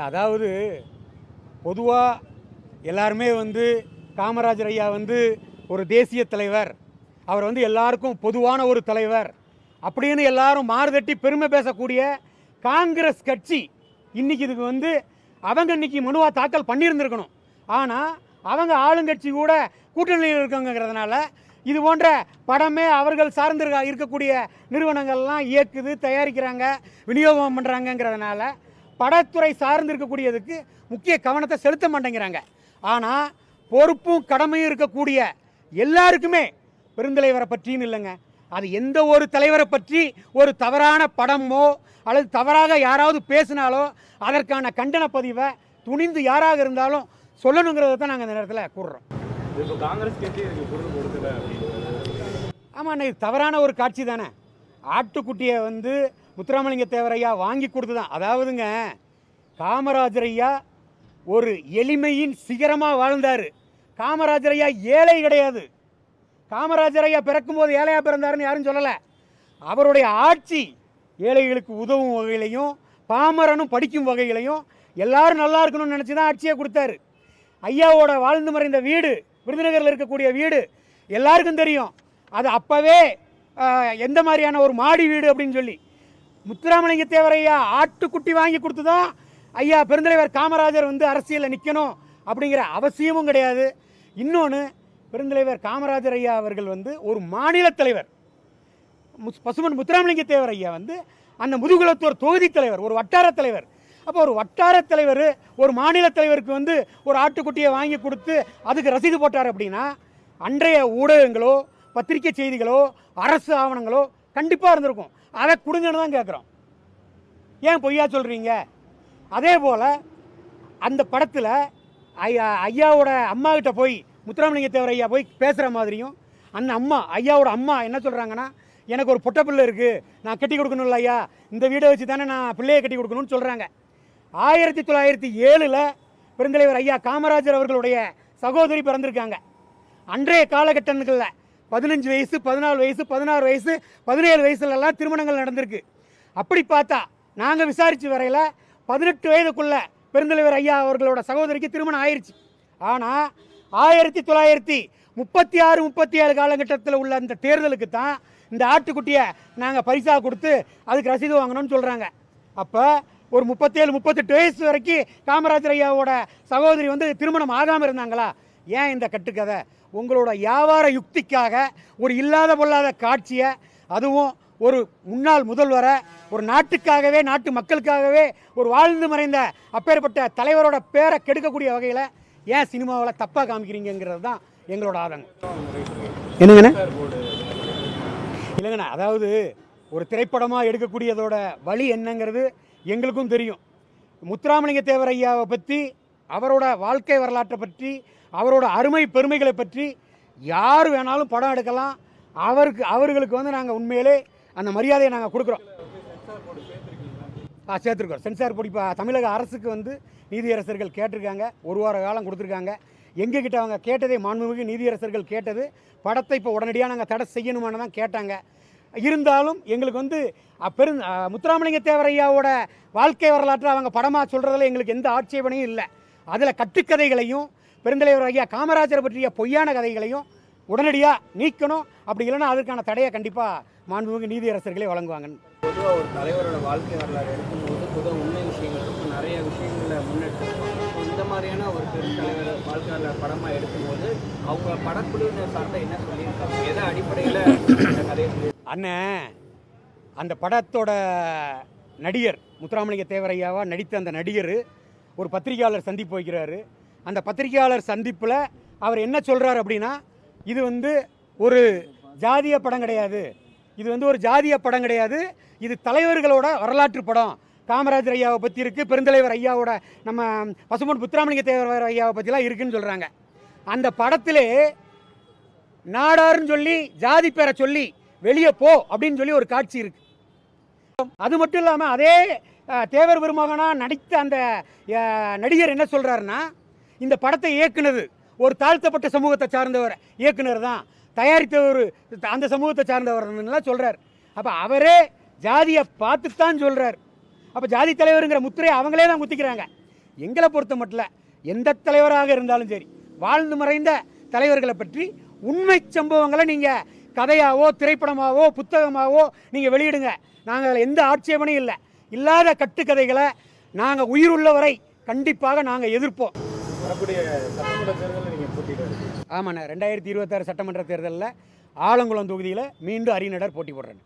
அதாவது பொதுவாக எல்லாருமே காமராஜர் ஐயா ஒரு தேசிய தலைவர், அவர் எல்லாருக்கும் பொதுவான ஒரு தலைவர் அப்படின்னு எல்லாரும் மாறுதட்டி பெருமை பேசக்கூடிய காங்கிரஸ் கட்சி இன்னைக்கு இதுக்கு அவங்க இன்னைக்கு மனுவா தாக்கல் பண்ணியிருந்திருக்கணும். ஆனால் அவங்க ஆளுங்கட்சி கூட கூட்டணியில் இருக்காங்கிறதுனால இது போன்ற படமே அவர்கள் சார்ந்து இருக்கக்கூடிய நிறுவனங்கள்லாம் இயக்குது, தயாரிக்கிறாங்க, விநியோகம் பண்ணுறாங்கங்கிறதுனால படத்துறை சார்ந்து இருக்கக்கூடியதுக்கு முக்கிய கவனத்தை செலுத்த மாட்டேங்கிறாங்க. ஆனால் பொறுப்பும் கடமையும் இருக்கக்கூடிய எல்லாருக்குமே பெருந்தலைவரை பற்றியும் இல்லைங்க, அது எந்த ஒரு தலைவரை பற்றி ஒரு தவறான படமோ அல்லது தவறாக யாராவது பேசினாலோ அதற்கான கண்டன பதிவை துணிந்து யாராக இருந்தாலும் சொல்லணுங்கிறத தான் நாங்கள் இந்த நேரத்தில் கூறுறோம். ஆமாம், இது தவறான ஒரு காட்சி தானே. ஆட்டுக்குட்டியை முத்துராமலிங்க தேவரையா வாங்கி கொடுத்து தான். அதாவதுங்க, காமராஜர் ஐயா ஒரு எளிமையின் சிகரமாக வாழ்ந்தார். காமராஜர் ஐயா ஏழை கிடையாது. காமராஜர் ஐயா பிறக்கும்போது ஏழையாக பிறந்தாருன்னு யாரும் சொல்லலை. அவருடைய ஆட்சி ஏழைகளுக்கு உதவும் வகையிலையும் பாமரனும் படிக்கும் வகையிலையும் எல்லாரும் நல்லா இருக்கணும்னு நினச்சி தான் ஆட்சியை கொடுத்தாரு. ஐயாவோட வாழ்ந்து மறைந்த வீடு, விருதுநகரில் இருக்கக்கூடிய வீடு எல்லாருக்கும் தெரியும். அது அப்போவே எந்த மாதிரியான ஒரு மாடி வீடு அப்படின்னு சொல்லி முத்துராமலிங்க தேவரையா ஆட்டுக்குட்டி வாங்கி கொடுத்து தான் ஐயா பெருந்தலைவர் காமராஜர் அரசியலில் நிற்கணும் அப்படிங்கிற அவசியமும் கிடையாது. இன்னொன்று, பெருந்தலைவர் காமராஜர் ஐயா அவர்கள் ஒரு மாநில தலைவர். பசுமன் முத்துராமலிங்க தேவர் ஐயா அந்த முதுகுளத்தூர் தொகுதி தலைவர், ஒரு வட்டார தலைவர். அப்போ ஒரு வட்டார தலைவர் ஒரு மாநில தலைவருக்கு ஒரு ஆட்டுக்குட்டியை வாங்கி கொடுத்து அதுக்கு ரசீது போட்டார் அப்படின்னா அன்றைய ஊடகங்களோ பத்திரிகை செய்திகளோ அரசு ஆவணங்களோ கண்டிப்பாக இருந்திருக்கும். அதை கொடுங்கன்னு தான் கேட்குறோம். ஏன் பொய்யா சொல்கிறீங்க? அதே போல் அந்த படத்தில் ஐயாவோட அம்மா கிட்ட போய் முத்துராமலிங்க தேவர் ஐயா போய் பேசுகிற மாதிரியும் அந்த அம்மா, ஐயாவோட அம்மா என்ன சொல்கிறாங்கன்னா, எனக்கு ஒரு பொட்டை பிள்ளை இருக்குது, நான் கட்டி கொடுக்கணும்ல ஐயா, இந்த வீடை வச்சு தானே நான் பிள்ளையை கட்டி கொடுக்கணும்னு சொல்கிறாங்க. 1907 பெருந்தலைவர் ஐயா காமராஜர் அவர்களுடைய சகோதரி பிறந்திருக்காங்க. அன்றைய காலகட்டங்களில் 15 வயசு 14 வயசு 16 வயசு 17 வயசுலலாம் திருமணங்கள் நடந்திருக்கு. அப்படி பார்த்தா நாங்கள் விசாரித்து வரையில் 18 வயதுக்குள்ள பெருந்தலைவர் ஐயா அவர்களோட சகோதரிக்கு திருமணம் ஆயிடுச்சு. ஆனால் 1936 37 காலகட்டத்தில் உள்ள அந்த தேர்தலுக்கு தான் இந்த ஆட்டுக்குட்டியை நாங்கள் பரிசாக கொடுத்து அதுக்கு ரசீது வாங்கணும்னு சொல்கிறாங்க. அப்போ ஒரு 37 38 வயசு வரைக்கும் காமராஜர் ஐயாவோட சகோதரி திருமணம் ஆகாமல் இருந்தாங்களா? ஏன் இந்த கட்டுக்கதை? உங்களோட வியாபார யுக்திக்காக ஒரு இல்லாத பொல்லாத காட்சியை, அதுவும் ஒரு முன்னாள் முதல்வரை, ஒரு நாட்டுக்காகவே நாட்டு மக்களுக்காகவே ஒரு வாழ்ந்து மறைந்த அப்பேற்பட்ட தலைவரோட பேரை கெடுக்கக்கூடிய வகையில் ஏன் சினிமாவில் தப்பாக காமிக்கிறீங்கிறது தான் எங்களோட ஆதங்கம். என்னங்கண்ணே? இல்லைங்கண்ணா, அதாவது ஒரு திரைப்படமாக எடுக்கக்கூடியதோட வழி என்னங்கிறது எங்களுக்கும் தெரியும். முத்துராமலிங்க தேவர் ஐயாவை பற்றி, அவரோட வாழ்க்கை வரலாற்றை பற்றி, அவரோட அருமை பெருமைகளை பற்றி யார் வேணாலும் படம் எடுக்கலாம். அவர்களுக்கு நாங்கள் உண்மையிலே அந்த மரியாதையை நாங்கள் கொடுக்குறோம். சேர்த்துருக்கோம். சென்சார் போர்டு இப்போ தமிழக அரசுக்கு நீதியரசர்கள் கேட்டிருக்காங்க. ஒரு வார காலம் கொடுத்துருக்காங்க. எங்ககிட்ட அவங்க கேட்டதே, மாண்புமிகு நீதியரசர்கள் கேட்டது, படத்தை இப்போ உடனடியாக நாங்கள் தடை செய்யணுமான்னு தான் கேட்டாங்க. இருந்தாலும் எங்களுக்கு முத்துராமலிங்க தேவர் ஐயாவோட வாழ்க்கை வரலாற்றை அவங்க படமாக சொல்கிறதுல எங்களுக்கு எந்த ஆட்சேபனையும் இல்லை. அதில் கட்டுக்கதைகளையும் பெருந்தலைவர் ஐயா காமராஜரை பற்றிய பொய்யான கதைகளையும் உடனடியாக நீக்கணும். அப்படி இல்லைன்னா அதற்கான தடையை கண்டிப்பாக மாண்புமிகு நீதியரசர்களே வழங்குவாங்கன்னு. பொதுவாக ஒரு தலைவரோட வாழ்க்கை வரலாறு எடுக்கும்போது பொதுவாக உண்மை விஷயங்கள் இருக்கும், நிறைய விஷயங்களில் முன்னெடுத்துருப்பாங்க. இந்த மாதிரியான ஒரு பெருந்தலைவர் வாழ்க்கை வரலாறு படமாக எடுக்கும்போது அவங்க படக்குழுவினர் சார்ந்த என்ன சொல்லியிருக்காங்க, எதை அடிப்படையில் இந்த கதையை சொல்லி அண்ணன், அந்த படத்தோட நடிகர் முத்துராமலிங்க தேவர் ஐயாவா நடித்த அந்த நடிகர் ஒரு பத்திரிகையாளர் சந்திப்பு வைக்கிறாரு. அந்த பத்திரிகையாளர் சந்திப்பில் அவர் என்ன சொல்கிறார் அப்படின்னா, இது ஒரு ஜாதிய படம் கிடையாது, இது ஒரு ஜாதிய படம் கிடையாது, இது தலைவர்களோட வரலாற்று படம். காமராஜர் ஐயாவை பற்றி இருக்குது, பெருந்தலைவர் ஐயாவோட நம்ம பசுமன் முத்துராமலிங்க தேவர் ஐயாவை பற்றிலாம் இருக்குதுன்னு சொல்கிறாங்க. அந்த படத்திலே நாடார்னு சொல்லி ஜாதி பேரை சொல்லி வெளியே போ அப்படின்னு சொல்லி ஒரு காட்சி இருக்குது. அது மட்டும் இல்லாமல் அதே தேவர் பெருமகனாக நடித்த அந்த நடிகர் என்ன சொல்கிறாருன்னா, இந்த படத்தை இயக்குனது ஒரு தாழ்த்தப்பட்ட சமூகத்தை சார்ந்தவர் இயக்குனர் தான், தயாரித்தவர் அந்த சமூகத்தை சார்ந்தவர்லாம் சொல்கிறார். அப்போ அவரே ஜாதியை பார்த்துத்தான் சொல்கிறார். அப்போ ஜாதி தலைவருங்கிற முத்திரையை அவங்களே தான் குத்திக்கிறாங்க. எங்களை பொறுத்த மட்டும் எந்த தலைவராக இருந்தாலும் சரி, வாழ்ந்து மறைந்த தலைவர்களை பற்றி உண்மை சம்பவங்களை நீங்கள் கதையாவோ திரைப்படமாவோ புத்தகமாவோ நீங்கள் வெளியிடுங்க. நாங்கள் எந்த ஆட்சேபனையும் இல்லை. இல்லாத கட்டுக்கதைகளை நாங்கள் உயிருள்ள வரை கண்டிப்பாக நாங்கள் எதிர்ப்போம். வரக்கூடிய சட்டமன்ற தேர்தலில் நீங்கள் போட்டியிடுவீங்க? ஆமாண்ணே, 2026 சட்டமன்ற தேர்தலில் ஆலங்குளம் தொகுதியில் மீண்டும் அரியநடர் போட்டி போடுறேன்.